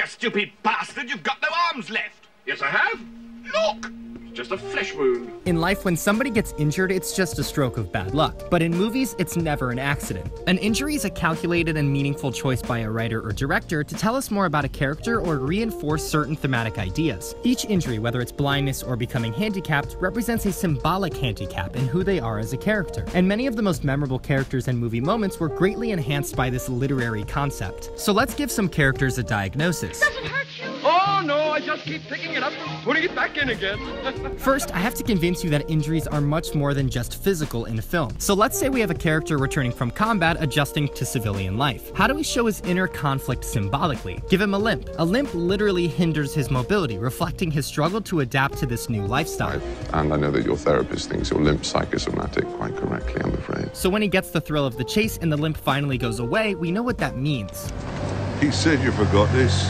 You stupid bastard, you've got no arms left. Yes, I have. Look! It's just a flesh wound. In life, when somebody gets injured, it's just a stroke of bad luck. But in movies, it's never an accident. An injury is a calculated and meaningful choice by a writer or director to tell us more about a character or reinforce certain thematic ideas. Each injury, whether it's blindness or becoming handicapped, represents a symbolic handicap in who they are as a character. And many of the most memorable characters and movie moments were greatly enhanced by this literary concept. So let's give some characters a diagnosis. Doesn't hurt you. Oh, no, I just keep picking it up and putting it back in again. First, I have to convince you that injuries are much more than just physical in film. So let's say we have a character returning from combat adjusting to civilian life. How do we show his inner conflict symbolically? Give him a limp. A limp literally hinders his mobility, reflecting his struggle to adapt to this new lifestyle. And I know that your therapist thinks your limp psychosomatic quite correctly, I'm afraid. So when he gets the thrill of the chase and the limp finally goes away, we know what that means. He said you forgot this.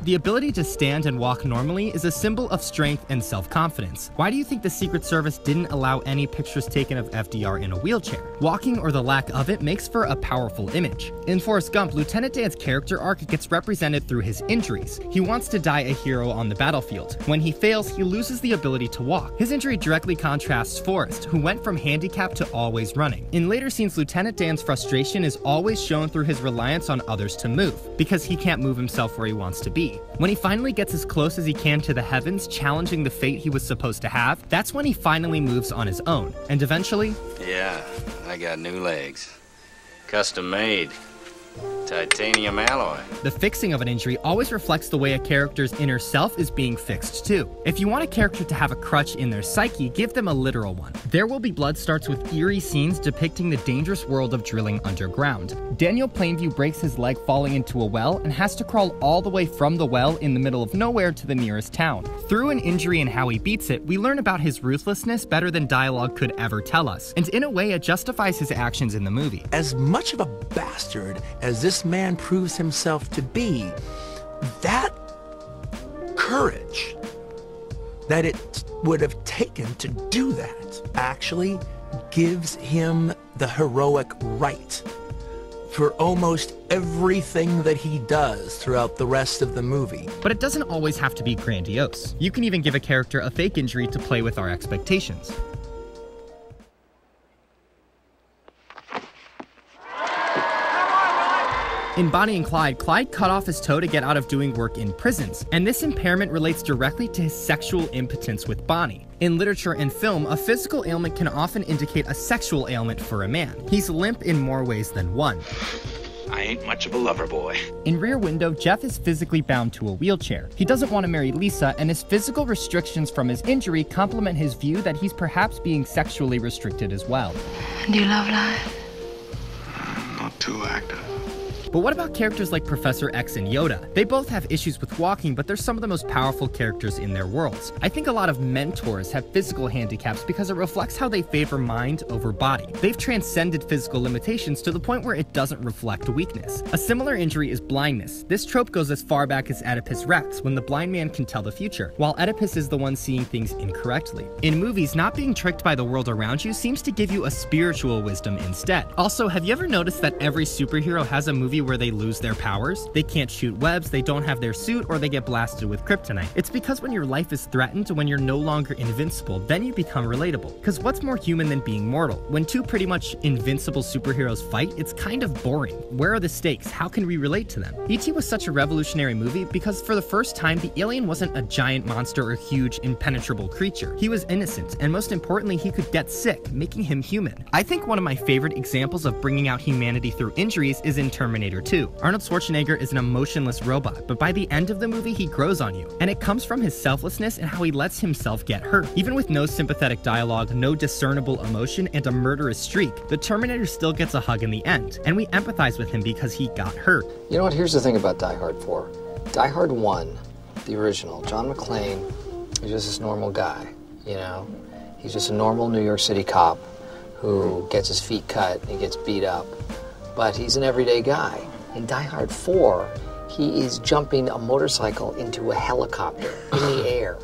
The ability to stand and walk normally is a symbol of strength and self-confidence. Why do you think the Secret Service didn't allow any pictures taken of FDR in a wheelchair? Walking, or the lack of it, makes for a powerful image. In Forrest Gump, Lieutenant Dan's character arc gets represented through his injuries. He wants to die a hero on the battlefield. When he fails, he loses the ability to walk. His injury directly contrasts Forrest, who went from handicapped to always running. In later scenes, Lieutenant Dan's frustration is always shown through his reliance on others to move, because he can't move himself where he wants to be. When he finally gets as close as he can to the heavens, challenging the fate he was supposed to have, that's when he finally moves on his own. And eventually... Yeah, I got new legs. Custom made. Titanium alloy. The fixing of an injury always reflects the way a character's inner self is being fixed too. If you want a character to have a crutch in their psyche, give them a literal one. There Will Be Blood starts with eerie scenes depicting the dangerous world of drilling underground. Daniel Plainview breaks his leg falling into a well and has to crawl all the way from the well in the middle of nowhere to the nearest town. Through an injury and how he beats it, we learn about his ruthlessness better than dialogue could ever tell us. And in a way, it justifies his actions in the movie. As much of a bastard as this man proves himself to be, that courage that it would have taken to do that actually gives him the heroic right for almost everything that he does throughout the rest of the movie. But it doesn't always have to be grandiose. You can even give a character a fake injury to play with our expectations. In Bonnie and Clyde, Clyde cut off his toe to get out of doing work in prisons, and this impairment relates directly to his sexual impotence with Bonnie. In literature and film, a physical ailment can often indicate a sexual ailment for a man. He's limp in more ways than one. I ain't much of a lover boy. In Rear Window, Jeff is physically bound to a wheelchair. He doesn't want to marry Lisa, and his physical restrictions from his injury complement his view that he's perhaps being sexually restricted as well. Do you love life? Not too active. But what about characters like Professor X and Yoda? They both have issues with walking, but they're some of the most powerful characters in their worlds. I think a lot of mentors have physical handicaps because it reflects how they favor mind over body. They've transcended physical limitations to the point where it doesn't reflect weakness. A similar injury is blindness. This trope goes as far back as Oedipus Rex, when the blind man can tell the future, while Oedipus is the one seeing things incorrectly. In movies, not being tricked by the world around you seems to give you a spiritual wisdom instead. Also, have you ever noticed that every superhero has a movie where they lose their powers? They can't shoot webs, they don't have their suit, or they get blasted with kryptonite. It's because when your life is threatened, when you're no longer invincible, then you become relatable. Because what's more human than being mortal? When two pretty much invincible superheroes fight, it's kind of boring. Where are the stakes? How can we relate to them? E.T. was such a revolutionary movie because for the first time, the alien wasn't a giant monster or huge, impenetrable creature. He was innocent, and most importantly, he could get sick, making him human. I think one of my favorite examples of bringing out humanity through injuries is in Terminator 2. Arnold Schwarzenegger is an emotionless robot, but by the end of the movie, he grows on you. And it comes from his selflessness and how he lets himself get hurt. Even with no sympathetic dialogue, no discernible emotion, and a murderous streak, the Terminator still gets a hug in the end. And we empathize with him because he got hurt. You know what? Here's the thing about Die Hard 4. Die Hard 1, the original, John McClane is just this normal guy, you know? He's just a normal New York City cop who gets his feet cut and he gets beat up. But he's an everyday guy. In Die Hard 4, he is jumping a motorcycle into a helicopter in the air.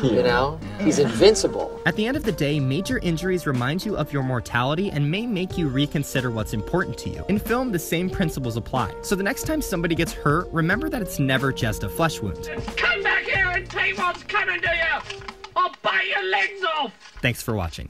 You know? He's invincible. At the end of the day, major injuries remind you of your mortality and may make you reconsider what's important to you. In film, the same principles apply. So the next time somebody gets hurt, remember that it's never just a flesh wound. Come back here and take what's coming to you! I'll bite your legs off! Thanks for watching.